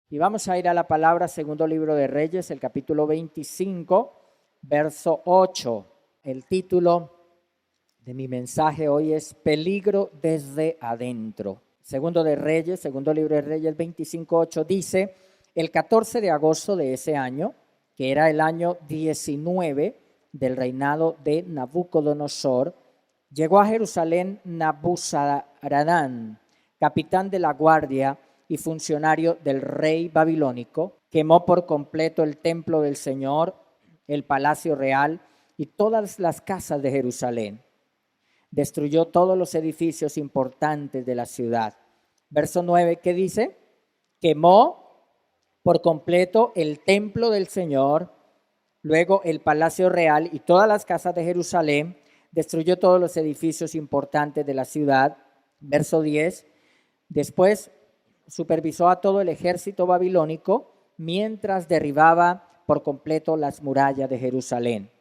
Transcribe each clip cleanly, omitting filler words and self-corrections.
Y vamos a ir a la palabra, segundo libro de Reyes, el capítulo 25, verso 8. El título de mi mensaje hoy es Peligro desde adentro. Segundo libro de Reyes 25:8 dice: el 14 de agosto de ese año, que era el año 19 del reinado de Nabucodonosor, llegó a Jerusalén Nabuzaradán, capitán de la guardia y funcionario del rey babilónico. Quemó por completo el templo del Señor, el palacio real y todas las casas de Jerusalén. Destruyó todos los edificios importantes de la ciudad. Verso 9, ¿qué dice? Quemó por completo el templo del Señor, luego el palacio real y todas las casas de Jerusalén. Destruyó todos los edificios importantes de la ciudad. Verso 10, después supervisó a todo el ejército babilónico mientras derribaba por completo las murallas de Jerusalén.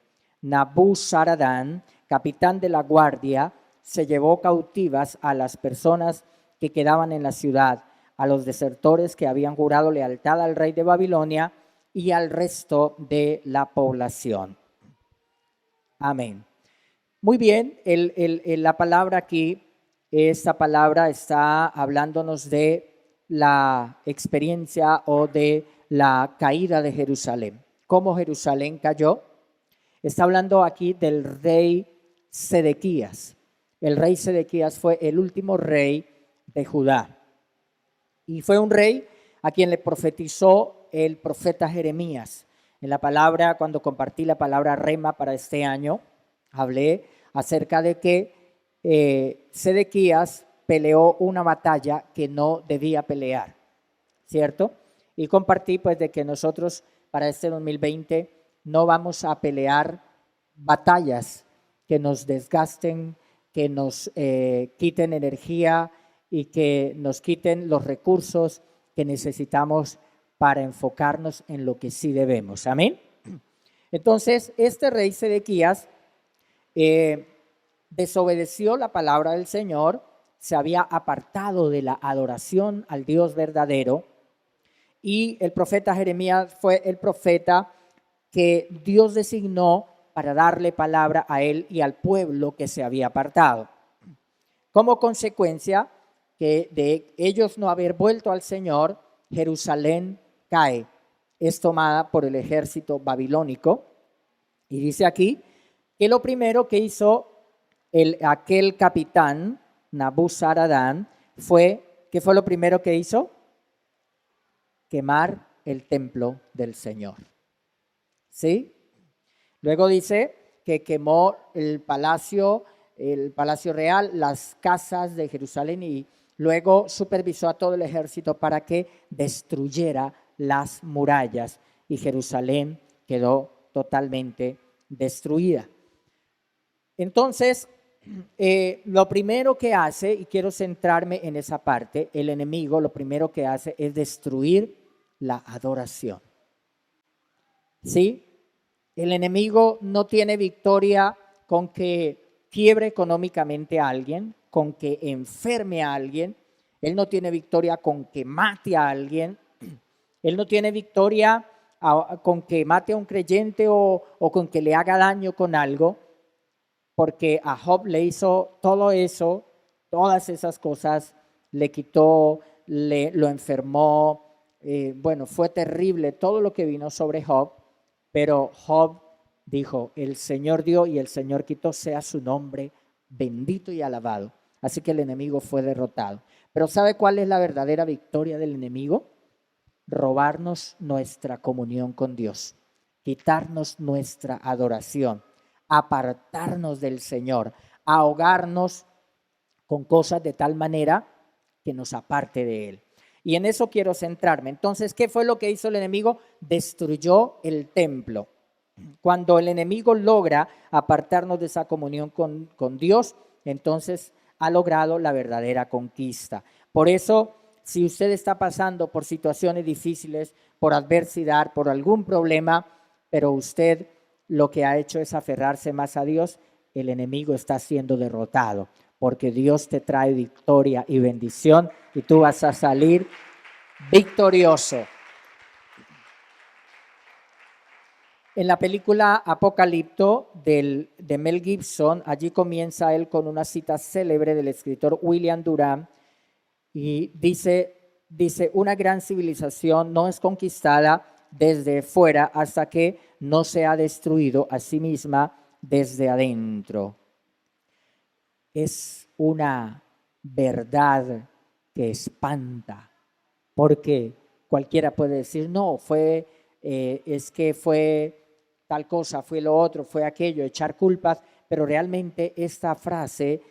Nabuzaradán, capitán de la guardia, se llevó cautivas a las personas que quedaban en la ciudad, a los desertores que habían jurado lealtad al rey de Babilonia y al resto de la población. Amén. Muy bien, la palabra aquí, esta palabra está hablándonos de la experiencia o de la caída de Jerusalén. ¿Cómo Jerusalén cayó? Está hablando aquí del rey Sedequías. El rey Sedequías fue el último rey de Judá. Y fue un rey a quien le profetizó el profeta Jeremías. En la palabra, cuando compartí la palabra rema para este año, hablé acerca de que Sedequías peleó una batalla que no debía pelear, ¿cierto? Y compartí pues de que nosotros para este 2020 no vamos a pelear batallas que nos desgasten, que nos quiten energía y que nos quiten los recursos que necesitamos para enfocarnos en lo que sí debemos. Amén. Entonces, este rey Sedequías desobedeció la palabra del Señor, se había apartado de la adoración al Dios verdadero, y el profeta Jeremías fue el profeta que Dios designó para darle palabra a él y al pueblo que se había apartado. Como consecuencia que de ellos no haber vuelto al Señor, Jerusalén cae, es tomada por el ejército babilónico. Y dice aquí que lo primero que hizo aquel capitán Nabuzaradán fue, ¿qué fue lo primero que hizo? Quemar el templo del Señor. ¿Sí? Luego dice que quemó el palacio real, las casas de Jerusalén, y luego supervisó a todo el ejército para que destruyera las murallas, y Jerusalén quedó totalmente destruida. Entonces, lo primero que hace, y quiero centrarme en esa parte, el enemigo lo primero que hace es destruir la adoración. ¿Sí? El enemigo no tiene victoria con que quiebre económicamente a alguien, con que enferme a alguien. Él no tiene victoria con que mate a alguien. Él no tiene victoria con que mate a un creyente o con que le haga daño con algo, porque a Job le hizo todo eso, todas esas cosas, le quitó, lo enfermó. Bueno, fue terrible todo lo que vino sobre Job, pero Job dijo: el Señor dio y el Señor quitó, sea su nombre bendito y alabado. Así que el enemigo fue derrotado. Pero ¿sabe cuál es la verdadera victoria del enemigo? Robarnos nuestra comunión con Dios, quitarnos nuestra adoración, apartarnos del Señor, ahogarnos con cosas de tal manera que nos aparte de Él. Y en eso quiero centrarme. Entonces, ¿qué fue lo que hizo el enemigo? Destruyó el templo. Cuando el enemigo logra apartarnos de esa comunión con Dios, entonces ha logrado la verdadera conquista. Por eso si usted está pasando por situaciones difíciles, por adversidad, por algún problema, pero usted lo que ha hecho es aferrarse más a Dios, el enemigo está siendo derrotado, porque Dios te trae victoria y bendición y tú vas a salir victorioso. En la película Apocalipto de Mel Gibson, allí comienza él con una cita célebre del escritor William Durant y dice, una gran civilización no es conquistada desde fuera hasta que no se ha destruido a sí misma desde adentro. Es una verdad que espanta, porque cualquiera puede decir, no, es que fue tal cosa, fue lo otro, fue aquello, echar culpas, pero realmente esta frase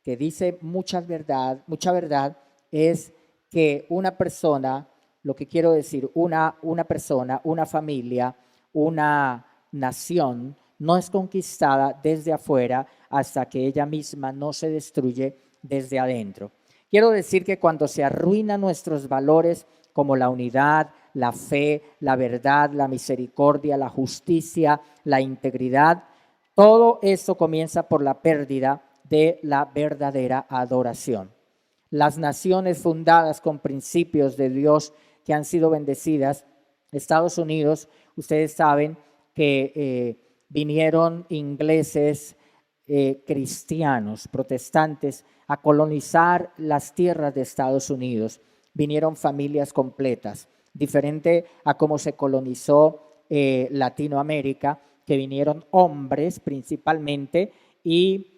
que dice mucha verdad, es que una persona, lo que quiero decir, una persona, una familia, una nación, no es conquistada desde afuera hasta que ella misma no se destruye desde adentro. Quiero decir que cuando se arruinan nuestros valores como la unidad, la fe, la verdad, la misericordia, la justicia, la integridad, todo eso comienza por la pérdida de la verdadera adoración. Las naciones fundadas con principios de Dios que han sido bendecidas, Estados Unidos, ustedes saben que vinieron ingleses, cristianos, protestantes, a colonizar las tierras de Estados Unidos. Vinieron familias completas, diferente a cómo se colonizó Latinoamérica, que vinieron hombres principalmente y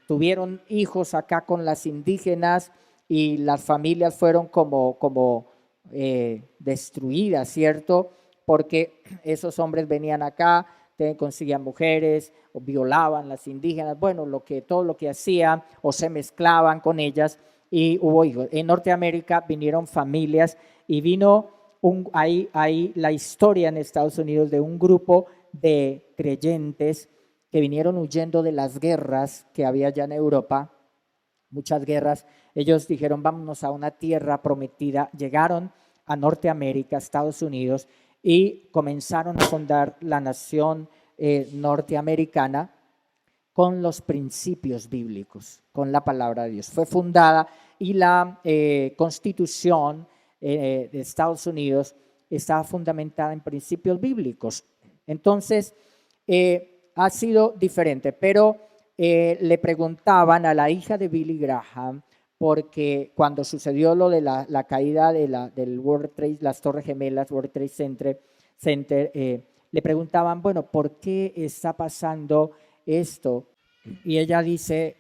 tuvieron hijos acá con las indígenas y las familias fueron como destruidas, ¿cierto? Porque esos hombres venían acá, conseguían mujeres o violaban las indígenas, bueno, todo lo que hacían o se mezclaban con ellas y hubo hijos. En Norteamérica vinieron familias y vino ahí la historia en Estados Unidos de un grupo de creyentes que vinieron huyendo de las guerras que había allá en Europa, muchas guerras. Ellos dijeron, vámonos a una tierra prometida. Llegaron a Norteamérica, Estados Unidos, y comenzaron a fundar la nación norteamericana con los principios bíblicos, con la palabra de Dios. Fue fundada y la Constitución de Estados Unidos estaba fundamentada en principios bíblicos. Entonces, ha sido diferente, pero le preguntaban a la hija de Billy Graham, porque cuando sucedió lo de la caída del World Trade, las Torres Gemelas, World Trade Center, le preguntaban, bueno, ¿por qué está pasando esto? Y ella dice,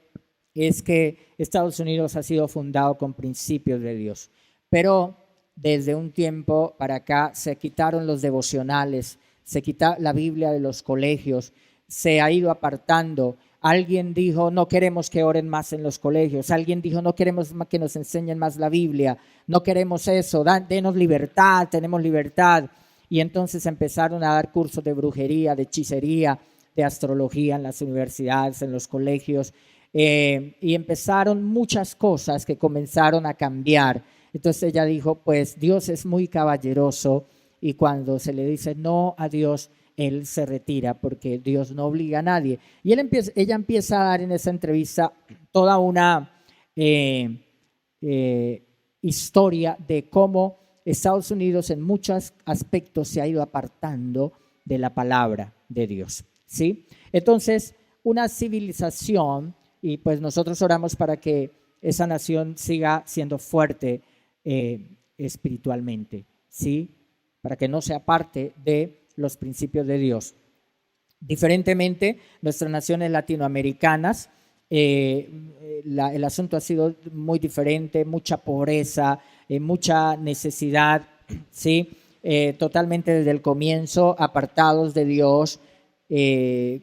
es que Estados Unidos ha sido fundado con principios de Dios, pero desde un tiempo para acá se quitaron los devocionales, se quitó la Biblia de los colegios, se ha ido apartando. Alguien dijo, no queremos que oren más en los colegios. Alguien dijo, no queremos que nos enseñen más la Biblia. No queremos eso, denos libertad, tenemos libertad. Y entonces empezaron a dar cursos de brujería, de hechicería, de astrología en las universidades, en los colegios. Y empezaron muchas cosas que comenzaron a cambiar. Entonces ella dijo, pues Dios es muy caballeroso y cuando se le dice no a Dios, Él se retira porque Dios no obliga a nadie. Y ella empieza a dar en esa entrevista toda una historia de cómo Estados Unidos en muchos aspectos se ha ido apartando de la palabra de Dios, ¿sí? Entonces, una civilización, y pues nosotros oramos para que esa nación siga siendo fuerte espiritualmente, ¿sí? Para que no sea parte de los principios de Dios. Diferentemente, nuestras naciones latinoamericanas, el asunto ha sido muy diferente, mucha pobreza, mucha necesidad, ¿sí? Totalmente desde el comienzo, apartados de Dios,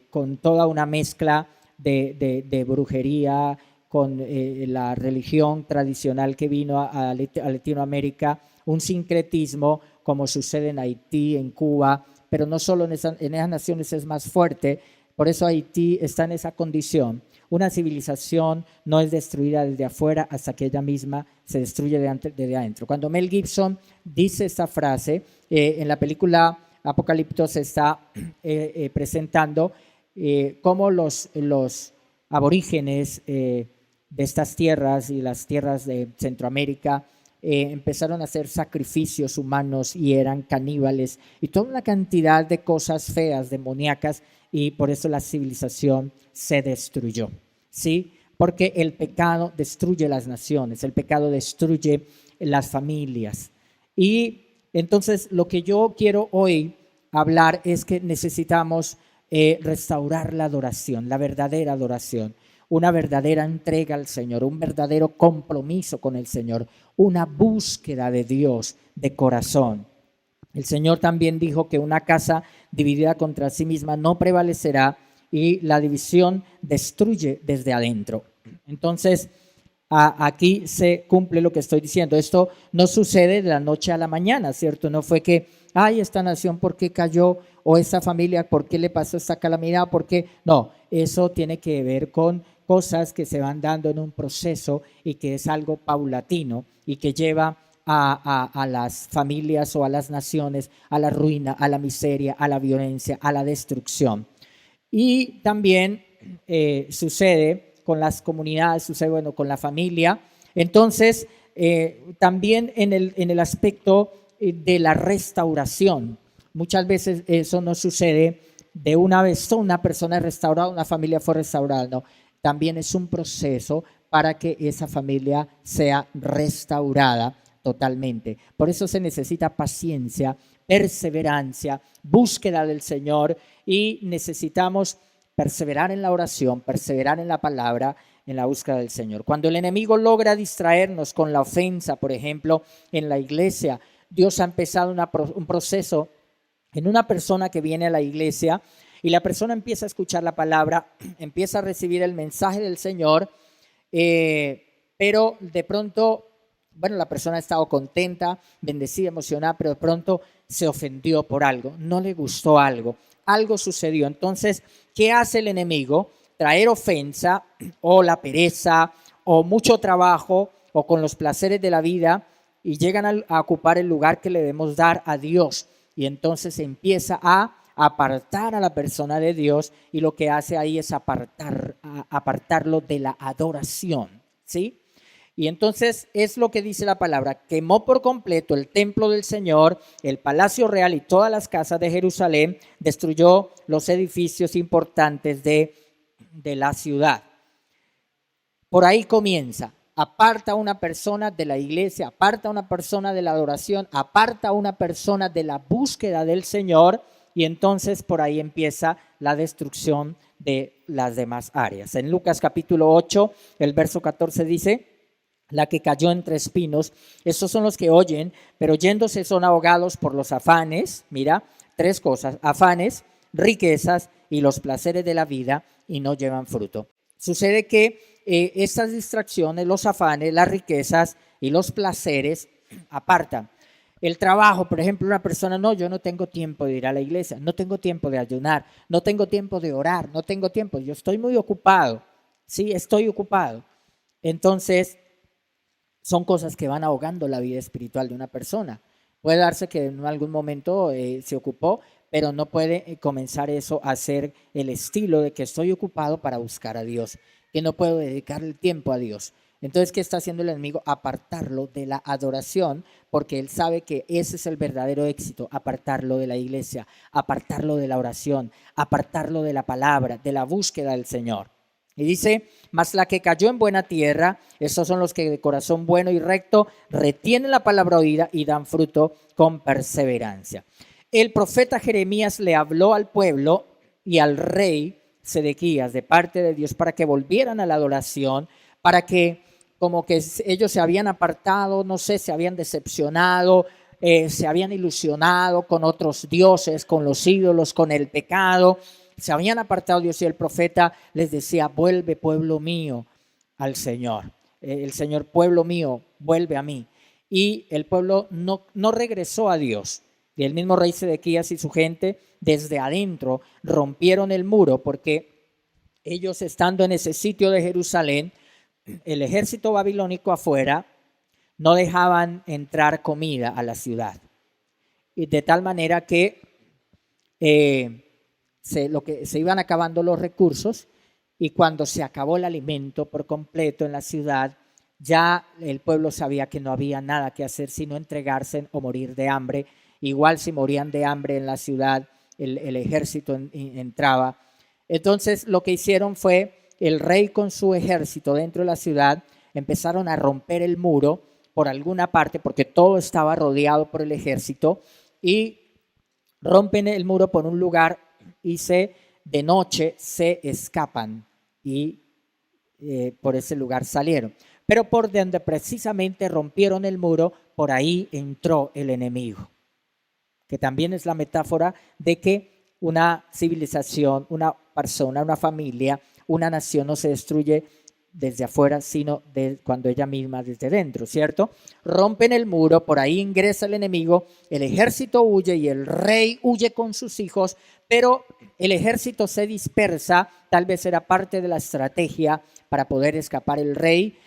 con toda una mezcla de brujería, con la religión tradicional que vino a Latinoamérica, un sincretismo como sucede en Haití, en Cuba, pero no solo en esas naciones es más fuerte, Por eso Haití está en esa condición. Una civilización no es destruida desde afuera hasta que ella misma se destruye desde adentro. Cuando Mel Gibson dice esta frase, en la película Apocalipto se está presentando cómo los aborígenes de estas tierras y las tierras de Centroamérica empezaron a hacer sacrificios humanos y eran caníbales y toda una cantidad de cosas feas, demoníacas, y por eso la civilización se destruyó, ¿sí? Porque el pecado destruye las naciones, el pecado destruye las familias. Y entonces lo que yo quiero hoy hablar es que necesitamos restaurar la adoración, la verdadera adoración, una verdadera entrega al Señor, un verdadero compromiso con el Señor, una búsqueda de Dios de corazón. El Señor también dijo que una casa dividida contra sí misma no prevalecerá y la división destruye desde adentro. Entonces, aquí se cumple lo que estoy diciendo. Esto no sucede de la noche a la mañana, ¿cierto? No fue que, ay, esta nación, ¿por qué cayó? O esta familia, ¿por qué le pasó esta calamidad? ¿Por qué? No, eso tiene que ver con cosas que se van dando en un proceso y que es algo paulatino y que lleva a las familias o a las naciones a la ruina, a la miseria, a la violencia, a la destrucción. Y también sucede con las comunidades, sucede bueno, con la familia. Entonces, también en el aspecto de la restauración, muchas veces eso no sucede de una vez, una persona es restaurada, una familia fue restaurada, no, también es un proceso para que esa familia sea restaurada totalmente. Por eso se necesita paciencia, perseverancia, búsqueda del Señor y necesitamos perseverar en la oración, perseverar en la palabra, en la búsqueda del Señor. Cuando el enemigo logra distraernos con la ofensa, por ejemplo, en la iglesia, Dios ha empezado un proceso en una persona que viene a la iglesia y la persona empieza a escuchar la palabra, empieza a recibir el mensaje del Señor, pero de pronto, bueno, la persona ha estado contenta, bendecida, emocionada, pero de pronto se ofendió por algo, no le gustó algo, algo sucedió. Entonces, ¿qué hace el enemigo? Traer ofensa o la pereza o mucho trabajo o con los placeres de la vida y llegan a ocupar el lugar que le debemos dar a Dios. Y entonces se empieza a apartar a la persona de Dios y lo que hace ahí es apartarlo de la adoración, ¿sí? Y entonces es lo que dice la palabra, quemó por completo el templo del Señor, el palacio real y todas las casas de Jerusalén, destruyó los edificios importantes de la ciudad. Por ahí comienza, aparta a una persona de la iglesia, aparta a una persona de la adoración, aparta a una persona de la búsqueda del Señor y entonces por ahí empieza la destrucción de las demás áreas. En Lucas capítulo 8, el verso 14 dice, la que cayó entre espinos, estos son los que oyen, pero yéndose son ahogados por los afanes, mira, tres cosas, afanes, riquezas y los placeres de la vida y no llevan fruto. Sucede que estas distracciones, los afanes, las riquezas y los placeres apartan. El trabajo, por ejemplo, una persona, no, yo no tengo tiempo de ir a la iglesia, no tengo tiempo de ayunar, no tengo tiempo de orar, no tengo tiempo, yo estoy muy ocupado, sí, estoy ocupado. Entonces, son cosas que van ahogando la vida espiritual de una persona. Puede darse que en algún momento se ocupó, pero no puede comenzar eso a ser el estilo de que estoy ocupado para buscar a Dios, que no puedo dedicar el tiempo a Dios. Entonces, ¿qué está haciendo el enemigo? Apartarlo de la adoración, porque él sabe que ese es el verdadero éxito, apartarlo de la iglesia, apartarlo de la oración, apartarlo de la palabra, de la búsqueda del Señor. Y dice, mas la que cayó en buena tierra, estos son los que de corazón bueno y recto retienen la palabra oída y dan fruto con perseverancia. El profeta Jeremías le habló al pueblo y al rey Sedequías de parte de Dios para que volvieran a la adoración, para que como que ellos se habían apartado, no sé, se habían decepcionado, se habían ilusionado con otros dioses, con los ídolos, con el pecado. Se habían apartado de Dios y el profeta les decía, vuelve pueblo mío al Señor. El Señor, pueblo mío, vuelve a mí. Y el pueblo no regresó a Dios. Y el mismo rey Sedequías y su gente desde adentro rompieron el muro, porque ellos, estando en ese sitio de Jerusalén, el ejército babilónico afuera, no dejaban entrar comida a la ciudad. Y de tal manera que se iban acabando los recursos, y cuando se acabó el alimento por completo en la ciudad, ya el pueblo sabía que no había nada que hacer sino entregarse o morir de hambre. Igual si morían de hambre en la ciudad, el ejército entraba. Entonces lo que hicieron fue, el rey con su ejército dentro de la ciudad empezaron a romper el muro por alguna parte, porque todo estaba rodeado por el ejército, y rompen el muro por un lugar y de noche se escapan, y por ese lugar salieron. Pero por donde precisamente rompieron el muro, por ahí entró el enemigo, que también es la metáfora de que una civilización, una persona, una familia, una nación no se destruye desde afuera, sino cuando ella misma desde dentro, ¿cierto? Rompen el muro, por ahí ingresa el enemigo, el ejército huye y el rey huye con sus hijos, pero el ejército se dispersa, tal vez era parte de la estrategia para poder escapar el rey,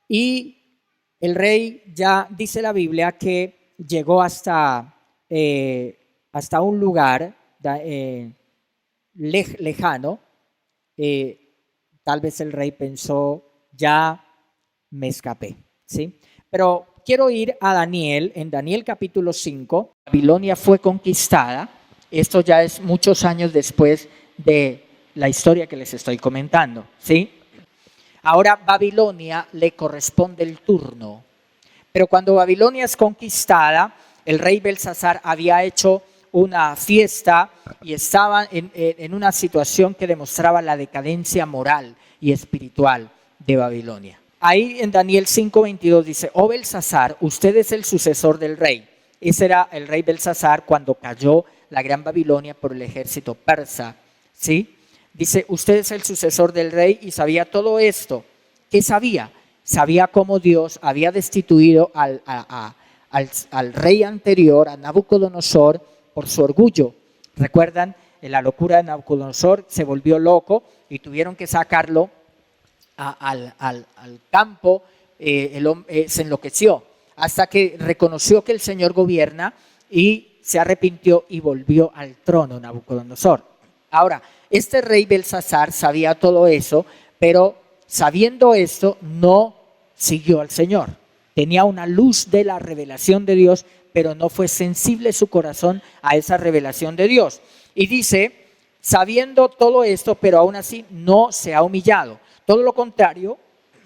y el rey, ya dice la Biblia, que llegó hasta un lugar lejano. Tal vez el rey pensó, ya me escapé, ¿sí? Pero quiero ir a Daniel, en Daniel capítulo 5, Babilonia fue conquistada. Esto ya es muchos años después de la historia que les estoy comentando, ¿sí? Ahora Babilonia le corresponde el turno, pero cuando Babilonia es conquistada, el rey Belsasar había hecho una fiesta y estaba en una situación que demostraba la decadencia moral y espiritual de Babilonia. Ahí en Daniel 5:22 dice, oh Belsasar, usted es el sucesor del rey. Ese era el rey Belsasar cuando cayó la gran Babilonia por el ejército persa, ¿sí? Dice, usted es el sucesor del rey y sabía todo esto. ¿Qué sabía? Sabía cómo Dios había destituido al rey anterior, a Nabucodonosor, por su orgullo. ¿Recuerdan? En la locura de Nabucodonosor se volvió loco y tuvieron que sacarlo al campo. Se enloqueció hasta que reconoció que el Señor gobierna y se arrepintió y volvió al trono Nabucodonosor. Ahora, este rey Belsasar sabía todo eso, pero sabiendo esto no siguió al Señor. Tenía una luz de la revelación de Dios, pero no fue sensible su corazón a esa revelación de Dios. Y dice, sabiendo todo esto, pero aún así no se ha humillado. Todo lo contrario,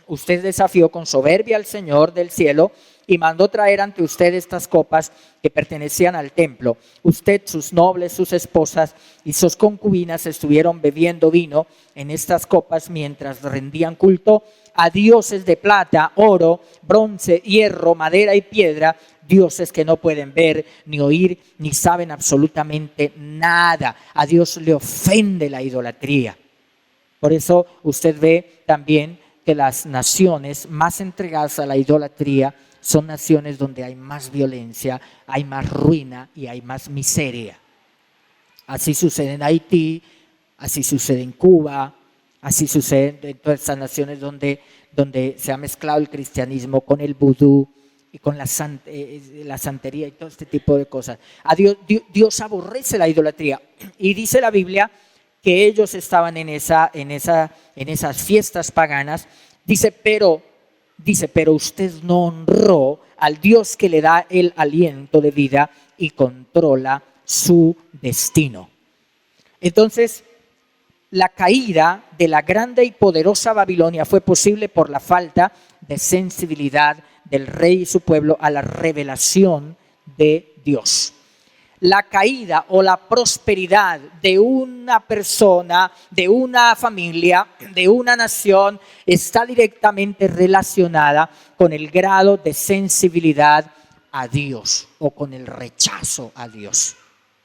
usted desafió con soberbia al Señor del cielo y mandó traer ante usted estas copas que pertenecían al templo. Usted, sus nobles, sus esposas y sus concubinas estuvieron bebiendo vino en estas copas mientras rendían culto a dioses de plata, oro, bronce, hierro, madera y piedra, dioses que no pueden ver, ni oír, ni saben absolutamente nada. A Dios le ofende la idolatría. Por eso usted ve también que las naciones más entregadas a la idolatría son naciones donde hay más violencia, hay más ruina y hay más miseria. Así sucede en Haití, así sucede en Cuba, así sucede en todas estas naciones donde se ha mezclado el cristianismo con el vudú y con la santería y todo este tipo de cosas. Dios aborrece la idolatría, y dice la Biblia que ellos estaban en esas fiestas paganas. Dice, pero usted no honró al Dios que le da el aliento de vida y controla su destino. Entonces, la caída de la grande y poderosa Babilonia fue posible por la falta de sensibilidad del rey y su pueblo a la revelación de Dios. La caída o la prosperidad de una persona, de una familia, de una nación, está directamente relacionada con el grado de sensibilidad a Dios o con el rechazo a Dios.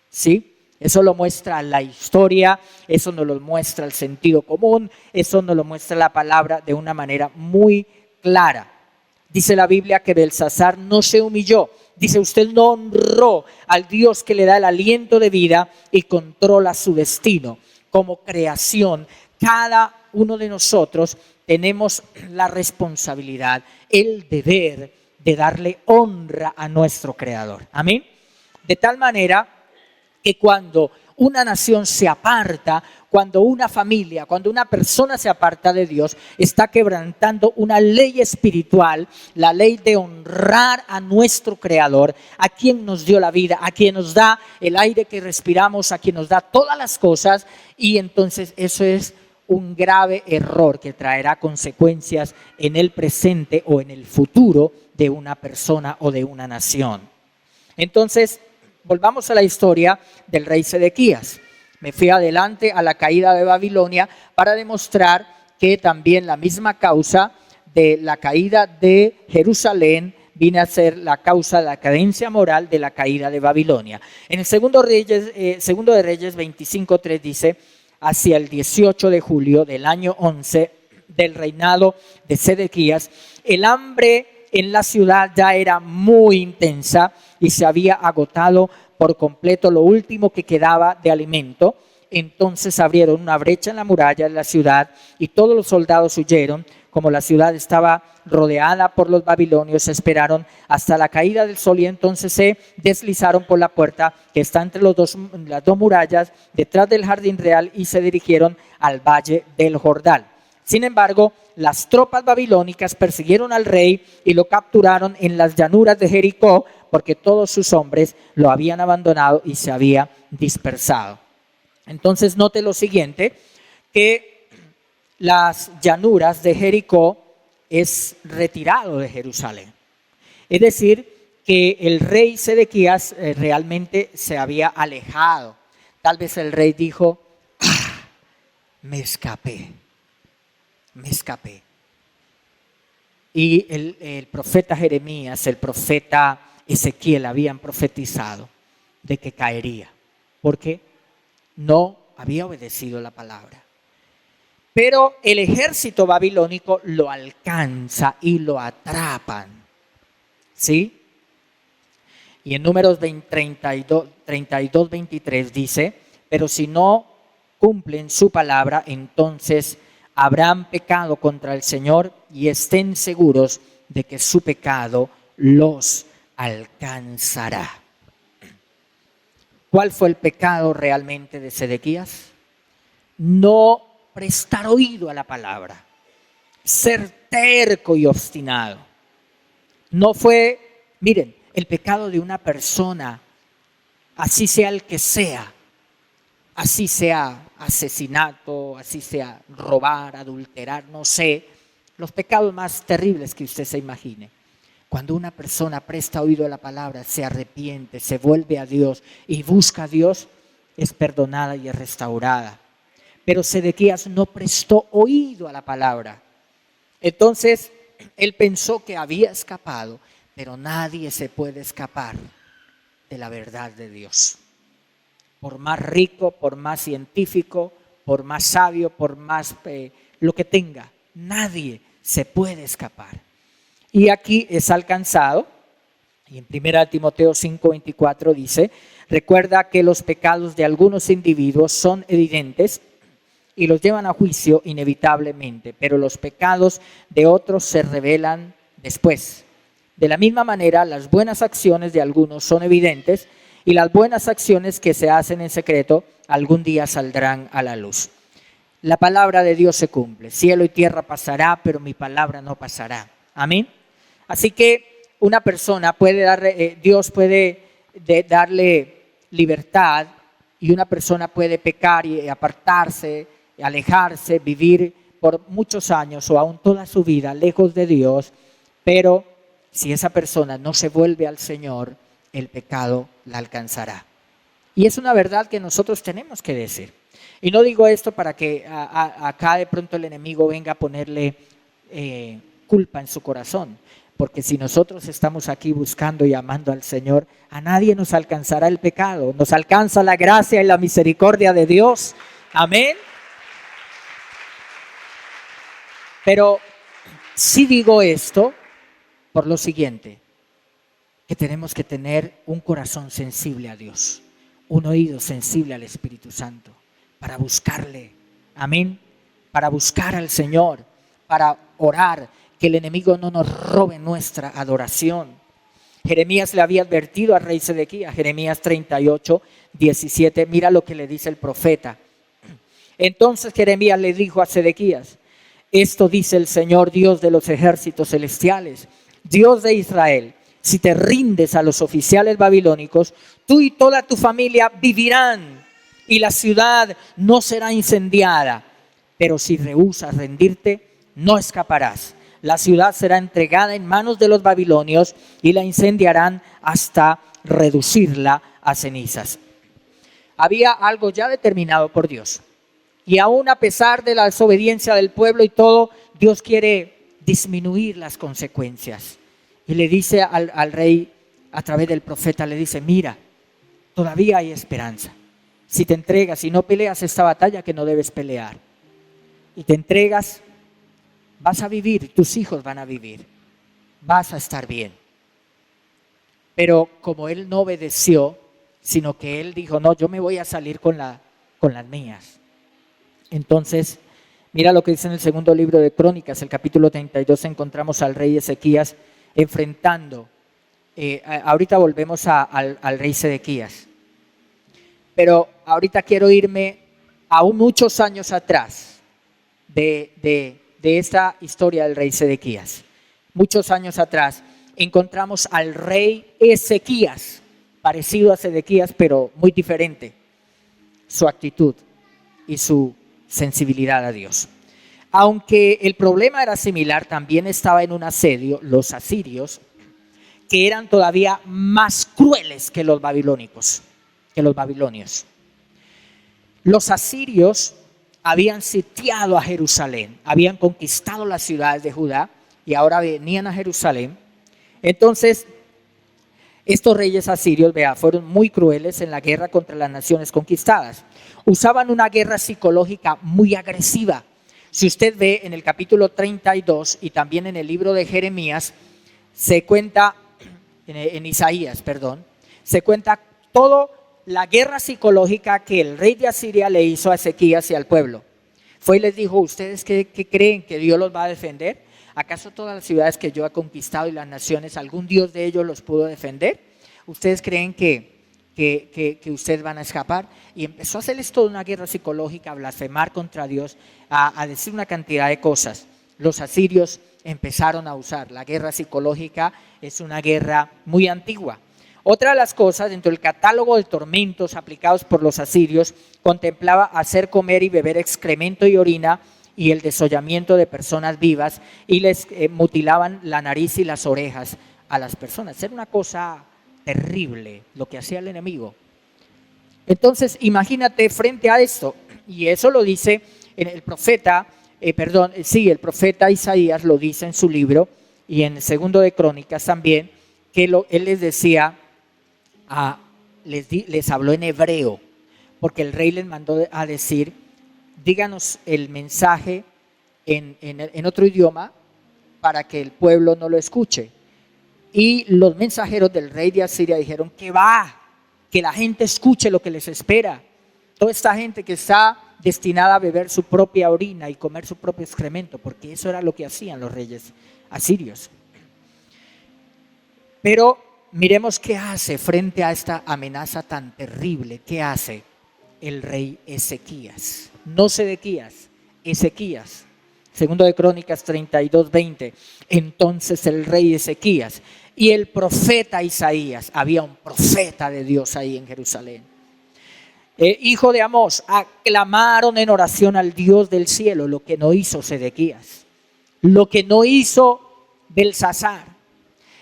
¿Sí? Eso lo muestra la historia, eso nos lo muestra el sentido común, eso nos lo muestra la palabra de una manera muy clara. Dice la Biblia que Belsasar no se humilló. Dice, usted no honró al Dios que le da el aliento de vida y controla su destino. Como creación, cada uno de nosotros tenemos la responsabilidad, el deber de darle honra a nuestro Creador. Amén. De tal manera que cuando una nación se aparta, cuando una familia, cuando una persona se aparta de Dios, está quebrantando una ley espiritual, la ley de honrar a nuestro Creador, a quien nos dio la vida, a quien nos da el aire que respiramos, a quien nos da todas las cosas, y entonces eso es un grave error que traerá consecuencias en el presente o en el futuro de una persona o de una nación. Entonces, volvamos a la historia del rey Sedequías. Me fui adelante a la caída de Babilonia para demostrar que también la misma causa de la caída de Jerusalén viene a ser la causa de la cadencia moral de la caída de Babilonia. En el segundo de Reyes 25:3 dice, hacia el 18 de julio del año 11 del reinado de Sedequías, el hambre en la ciudad ya era muy intensa y se había agotado por completo lo último que quedaba de alimento. Entonces abrieron una brecha en la muralla de la ciudad y todos los soldados huyeron. Como la ciudad estaba rodeada por los babilonios, esperaron hasta la caída del sol y entonces se deslizaron por la puerta que está entre las dos murallas detrás del jardín real y se dirigieron al valle del Jordán. Sin embargo, las tropas babilónicas persiguieron al rey y lo capturaron en las llanuras de Jericó porque todos sus hombres lo habían abandonado y se había dispersado. Entonces note lo siguiente, que las llanuras de Jericó es retirado de Jerusalén. Es decir, que el rey Sedequías realmente se había alejado. Tal vez el rey dijo, me escapé. Y el profeta Jeremías, el profeta Ezequiel habían profetizado de que caería, porque no había obedecido la palabra. Pero el ejército babilónico lo alcanza y lo atrapan, ¿sí? Y en Números 32, 23 dice, pero si no cumplen su palabra, entonces habrán pecado contra el Señor y estén seguros de que su pecado los alcanzará. ¿Cuál fue el pecado realmente de Sedequías? No prestar oído a la palabra, ser terco y obstinado. No fue, miren, el pecado de una persona, así sea el que sea, así sea asesinato, así sea robar, adulterar, no sé, los pecados más terribles que usted se imagine. Cuando una persona presta oído a la palabra, se arrepiente, se vuelve a Dios y busca a Dios, es perdonada y es restaurada. Pero Sedequías no prestó oído a la palabra. Entonces, él pensó que había escapado, pero nadie se puede escapar de la verdad de Dios. Por más rico, por más científico, por más sabio, por más lo que tenga, nadie se puede escapar. Y aquí es alcanzado, y en 1 Timoteo 5:24 dice, recuerda que los pecados de algunos individuos son evidentes y los llevan a juicio inevitablemente, pero los pecados de otros se revelan después. De la misma manera, las buenas acciones de algunos son evidentes y las buenas acciones que se hacen en secreto algún día saldrán a la luz. La palabra de Dios se cumple. Cielo y tierra pasará, pero mi palabra no pasará. Amén. Así que una persona puede darle, Dios puede darle libertad y una persona puede pecar y apartarse, alejarse, vivir por muchos años o aún toda su vida lejos de Dios, pero si esa persona no se vuelve al Señor, el pecado la alcanzará. Y es una verdad que nosotros tenemos que decir. Y no digo esto para que acá de pronto el enemigo venga a ponerle culpa en su corazón, porque si nosotros estamos aquí buscando y amando al Señor, a nadie nos alcanzará el pecado, nos alcanza la gracia y la misericordia de Dios. Amén. Pero si digo esto, por lo siguiente, que tenemos que tener un corazón sensible a Dios, un oído sensible al Espíritu Santo, para buscarle, amén, para buscar al Señor, para orar, que el enemigo no nos robe nuestra adoración. Jeremías le había advertido al rey Sedequías, Jeremías 38, 17, mira lo que le dice el profeta. Entonces Jeremías le dijo a Sedequías, esto dice el Señor Dios de los ejércitos celestiales, Dios de Israel, si te rindes a los oficiales babilónicos, tú y toda tu familia vivirán y la ciudad no será incendiada. Pero si rehusas rendirte, no escaparás. La ciudad será entregada en manos de los babilonios y la incendiarán hasta reducirla a cenizas. Había algo ya determinado por Dios. Y aún a pesar de la desobediencia del pueblo y todo, Dios quiere disminuir las consecuencias. Y le dice al rey, a través del profeta, le dice, mira, todavía hay esperanza. Si te entregas y no peleas esta batalla que no debes pelear, y te entregas, vas a vivir, tus hijos van a vivir, vas a estar bien. Pero como él no obedeció, sino que él dijo, no, yo me voy a salir con las mías. Entonces, mira lo que dice en el segundo libro de Crónicas, el capítulo 32, encontramos al rey Ezequías enfrentando, ahorita volvemos al rey Sedequías, pero ahorita quiero irme aún muchos años atrás de esta historia del rey Sedequías. Muchos años atrás encontramos al rey Ezequías, parecido a Sedequías, pero muy diferente, su actitud y su sensibilidad a Dios. Aunque el problema era similar, también estaba en un asedio los asirios, que eran todavía más crueles que los babilónicos, que los babilonios. Los asirios habían sitiado a Jerusalén, habían conquistado las ciudades de Judá y ahora venían a Jerusalén. Entonces, estos reyes asirios, fueron muy crueles en la guerra contra las naciones conquistadas. Usaban una guerra psicológica muy agresiva. Si usted ve en el capítulo 32 y también en el libro de Jeremías, se cuenta, en Isaías, perdón, se cuenta toda la guerra psicológica que el rey de Asiria le hizo a Ezequías y al pueblo. Fue y les dijo, ¿ustedes qué creen que Dios los va a defender? ¿Acaso todas las ciudades que yo he conquistado y las naciones, algún Dios de ellos los pudo defender? ¿Ustedes creen que ustedes van a escapar? Y empezó a hacerles toda una guerra psicológica, a blasfemar contra Dios, a decir una cantidad de cosas. Los asirios empezaron a usar la guerra psicológica, es una guerra muy antigua. Otra de las cosas, dentro del catálogo de tormentos aplicados por los asirios, contemplaba hacer comer y beber excremento y orina y el desollamiento de personas vivas, y les mutilaban la nariz y las orejas a las personas. Era una cosa terrible lo que hacía el enemigo. Entonces, imagínate frente a esto, y eso lo dice el profeta, el profeta Isaías lo dice en su libro, y en el segundo de Crónicas también, que él les decía, les habló en hebreo, porque el rey les mandó a decir, díganos el mensaje en otro idioma para que el pueblo no lo escuche. Y los mensajeros del rey de Asiria dijeron que la gente escuche lo que les espera. Toda esta gente que está destinada a beber su propia orina y comer su propio excremento, porque eso era lo que hacían los reyes asirios. Pero miremos qué hace frente a esta amenaza tan terrible. ¿Qué hace el rey Ezequías? No Sedequías, Ezequías. Segundo de Crónicas 32, 20. Entonces el rey Ezequías y el profeta Isaías, había un profeta de Dios ahí en Jerusalén, hijo de Amós, aclamaron en oración al Dios del cielo, lo que no hizo Sedequías, lo que no hizo Belsasar.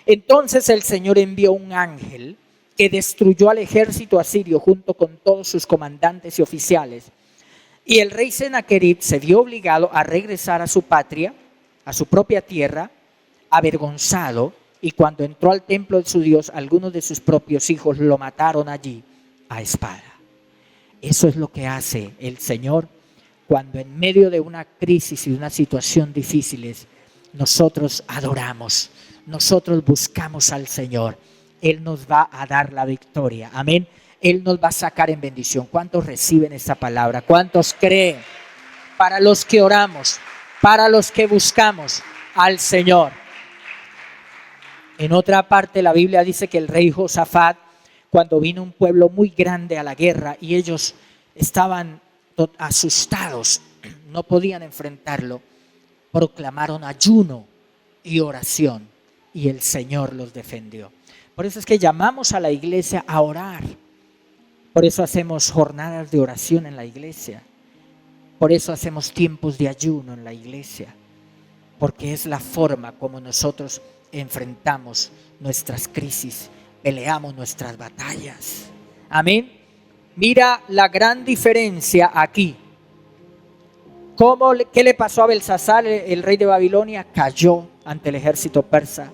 Entonces el Señor envió un ángel que destruyó al ejército asirio junto con todos sus comandantes y oficiales. Y el rey Sennacherib se vio obligado a regresar a su patria, a su propia tierra, avergonzado, y cuando entró al templo de su Dios, algunos de sus propios hijos lo mataron allí a espada. Eso es lo que hace el Señor cuando en medio de una crisis y de una situación difíciles nosotros adoramos, nosotros buscamos al Señor, Él nos va a dar la victoria. Amén. Él nos va a sacar en bendición. ¿Cuántos reciben esta palabra? ¿Cuántos creen? Para los que oramos, para los que buscamos al Señor. En otra parte la Biblia dice que el rey Josafat, cuando vino un pueblo muy grande a la guerra y ellos estaban asustados, no podían enfrentarlo, proclamaron ayuno y oración y el Señor los defendió. Por eso es que llamamos a la iglesia a orar. Por eso hacemos jornadas de oración en la iglesia. Por eso hacemos tiempos de ayuno en la iglesia. Porque es la forma como nosotros enfrentamos nuestras crisis, peleamos nuestras batallas. Amén. Mira la gran diferencia aquí. ¿Qué le pasó a Belsasar, el rey de Babilonia? Cayó ante el ejército persa.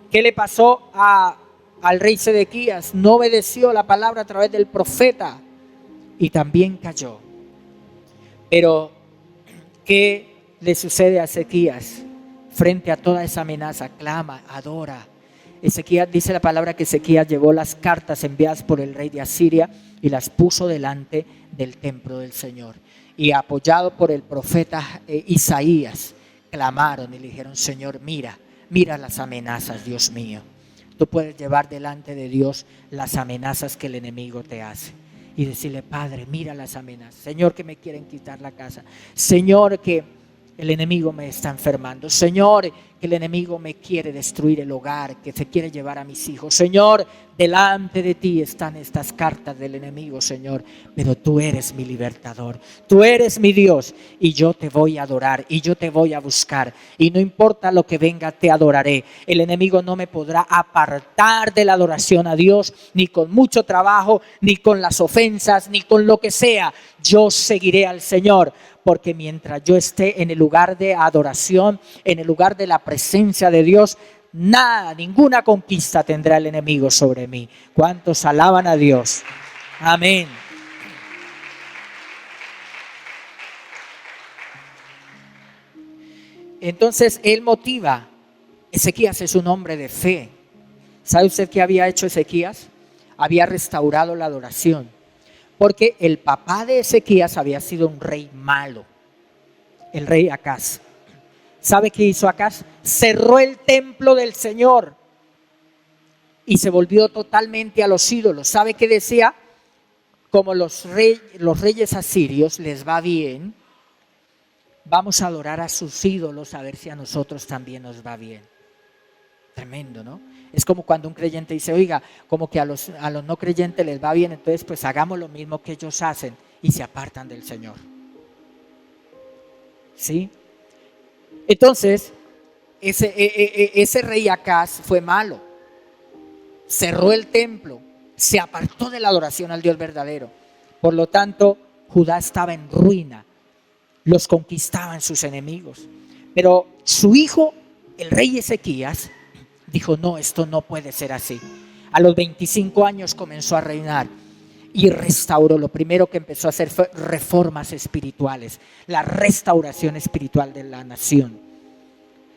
¿Qué le pasó al rey Sedequías? No obedeció la palabra a través del profeta y también cayó. Pero ¿qué le sucede a Ezequías frente a toda esa amenaza? Clama, adora. Ezequías, dice la palabra que Ezequías llevó las cartas enviadas por el rey de Asiria y las puso delante del templo del Señor. Y apoyado por el profeta Isaías, clamaron y le dijeron: Señor, mira las amenazas, Dios mío. Tú puedes llevar delante de Dios las amenazas que el enemigo te hace y decirle: Padre, mira las amenazas. Señor, que me quieren quitar la casa. Señor, que el enemigo me está enfermando. Señor, que el enemigo me quiere destruir el hogar, que se quiere llevar a mis hijos. Señor, delante de ti están estas cartas del enemigo, Señor, pero tú eres mi libertador, tú eres mi Dios y yo te voy a adorar y yo te voy a buscar y no importa lo que venga, te adoraré. El enemigo no me podrá apartar de la adoración a Dios, ni con mucho trabajo, ni con las ofensas, ni con lo que sea. Yo seguiré al Señor, porque mientras yo esté en el lugar de adoración, en el lugar de la presencia de Dios, nada, ninguna conquista tendrá el enemigo sobre mí. ¿Cuántos alaban a Dios? Amén. Entonces él motiva. Ezequías es un hombre de fe. ¿Sabe usted qué había hecho Ezequías? Había restaurado la adoración. Porque el papá de Ezequías había sido un rey malo, el rey Acaz. ¿Sabe qué hizo Acaz? Cerró el templo del Señor y se volvió totalmente a los ídolos. ¿Sabe qué decía? Como los reyes asirios les va bien, vamos a adorar a sus ídolos a ver si a nosotros también nos va bien. Tremendo, ¿no? Es como cuando un creyente dice: oiga, como que a los no creyentes les va bien, entonces pues hagamos lo mismo que ellos hacen, y se apartan del Señor. ¿Sí? Entonces, ese rey Acaz fue malo. Cerró el templo, se apartó de la adoración al Dios verdadero. Por lo tanto, Judá estaba en ruina. Los conquistaban sus enemigos. Pero su hijo, el rey Ezequías, dijo: no, esto no puede ser así. A los 25 años comenzó a reinar y restauró. Lo primero que empezó a hacer fue reformas espirituales, la restauración espiritual de la nación.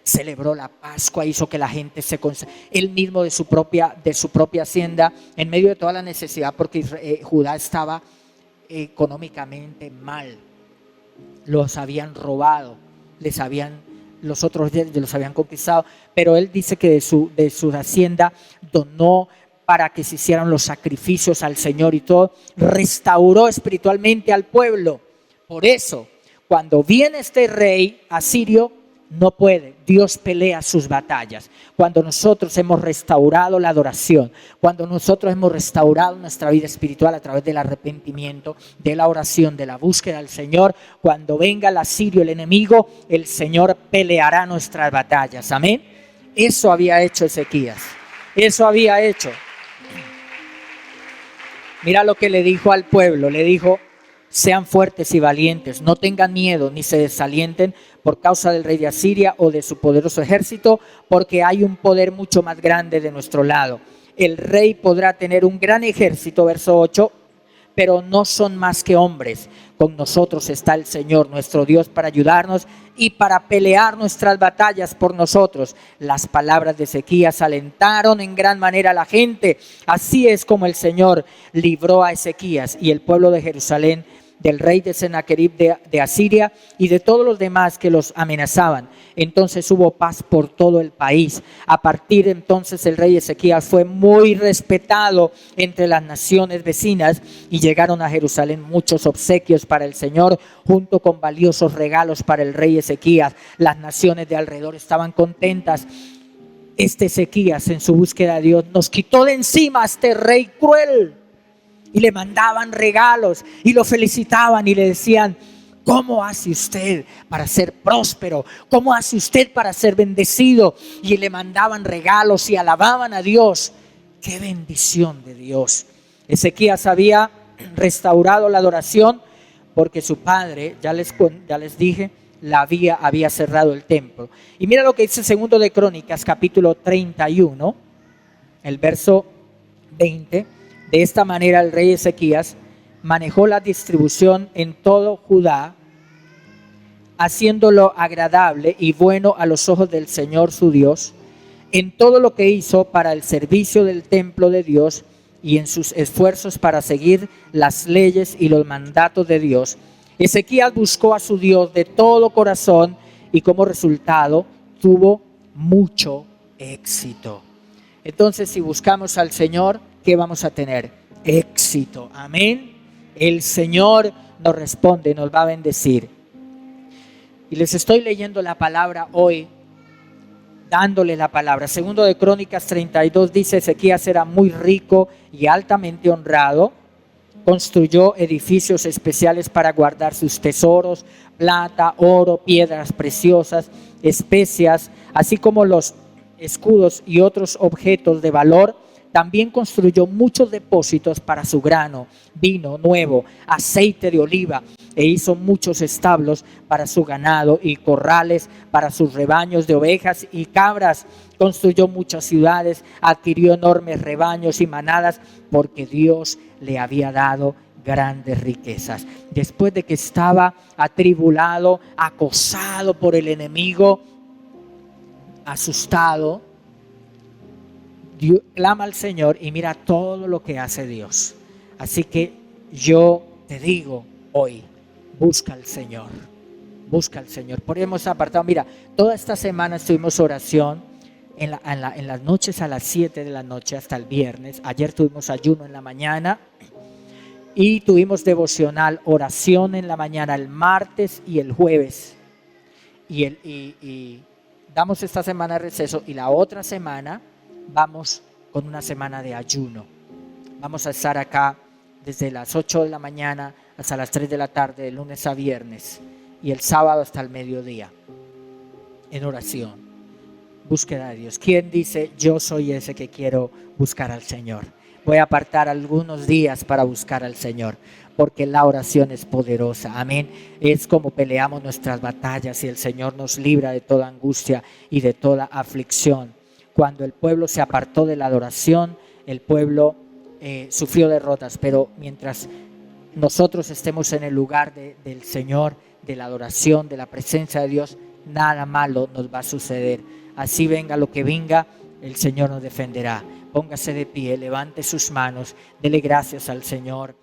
Celebró la Pascua, hizo que la gente él mismo de su propia hacienda, en medio de toda la necesidad, porque Judá estaba económicamente mal. Los habían robado, los otros los habían conquistado, pero él dice que de su hacienda donó para que se hicieran los sacrificios al Señor y todo. Restauró espiritualmente al pueblo. Por eso, cuando viene este rey asirio, no puede. Dios pelea sus batallas. Cuando nosotros hemos restaurado la adoración, cuando nosotros hemos restaurado nuestra vida espiritual a través del arrepentimiento, de la oración, de la búsqueda del Señor, cuando venga el asirio, el enemigo, el Señor peleará nuestras batallas. Amén. Eso había hecho Ezequías. Eso había hecho. Mira lo que le dijo al pueblo. Le dijo: sean fuertes y valientes, no tengan miedo ni se desalienten por causa del rey de Asiria o de su poderoso ejército, porque hay un poder mucho más grande de nuestro lado. El rey podrá tener un gran ejército, verso 8, pero no son más que hombres. Con nosotros está el Señor, nuestro Dios, para ayudarnos y para pelear nuestras batallas por nosotros. Las palabras de Ezequías alentaron en gran manera a la gente. Así es como el Señor libró a Ezequías y el pueblo de Jerusalén del rey de Sennacherib de Asiria y de todos los demás que los amenazaban. Entonces hubo paz por todo el país. A partir de entonces el rey Ezequías fue muy respetado entre las naciones vecinas y llegaron a Jerusalén muchos obsequios para el Señor junto con valiosos regalos para el rey Ezequías. Las naciones de alrededor estaban contentas. Este Ezequías, en su búsqueda de Dios, nos quitó de encima a este rey cruel. Y le mandaban regalos y lo felicitaban y le decían: ¿cómo hace usted para ser próspero? ¿Cómo hace usted para ser bendecido? Y le mandaban regalos y alababan a Dios. ¡Qué bendición de Dios! Ezequías había restaurado la adoración porque su padre, ya les dije, había cerrado el templo. Y mira lo que dice segundo de Crónicas, capítulo 31, el verso 20. De esta manera el rey Ezequías manejó la distribución en todo Judá, haciéndolo agradable y bueno a los ojos del Señor su Dios, en todo lo que hizo para el servicio del templo de Dios y en sus esfuerzos para seguir las leyes y los mandatos de Dios. Ezequías buscó a su Dios de todo corazón y como resultado tuvo mucho éxito. Entonces, si buscamos al Señor, ¿qué vamos a tener? Éxito. Amén. El Señor nos responde, nos va a bendecir. Y les estoy leyendo la palabra hoy, dándole la palabra. Segundo de Crónicas 32 dice: Ezequías era muy rico y altamente honrado. Construyó edificios especiales para guardar sus tesoros, plata, oro, piedras preciosas, especias, así como los escudos y otros objetos de valor. También construyó muchos depósitos para su grano, vino nuevo, aceite de oliva, e hizo muchos establos para su ganado y corrales para sus rebaños de ovejas y cabras. Construyó muchas ciudades, adquirió enormes rebaños y manadas, porque Dios le había dado grandes riquezas. Después de que estaba atribulado, acosado por el enemigo, asustado, Dios clama al Señor y mira todo lo que hace Dios. Así que yo te digo hoy, busca al Señor, busca al Señor. Por eso hemos apartado, mira, toda esta semana estuvimos oración en las noches a las 7 de la noche hasta el viernes. Ayer tuvimos ayuno en la mañana y tuvimos devocional, oración en la mañana el martes y el jueves. Y damos esta semana de receso y la otra semana vamos con una semana de ayuno. Vamos a estar acá desde las 8 de la mañana hasta las 3 de la tarde, de lunes a viernes, y el sábado hasta el mediodía, en oración, búsqueda de Dios. ¿Quién dice: yo soy ese que quiero buscar al Señor? Voy a apartar algunos días para buscar al Señor, porque la oración es poderosa. Amén. Es como peleamos nuestras batallas y el Señor nos libra de toda angustia y de toda aflicción. Cuando el pueblo se apartó de la adoración, el pueblo sufrió derrotas, pero mientras nosotros estemos en el lugar del Señor, de la adoración, de la presencia de Dios, nada malo nos va a suceder. Así venga lo que venga, el Señor nos defenderá. Póngase de pie, levante sus manos, dele gracias al Señor.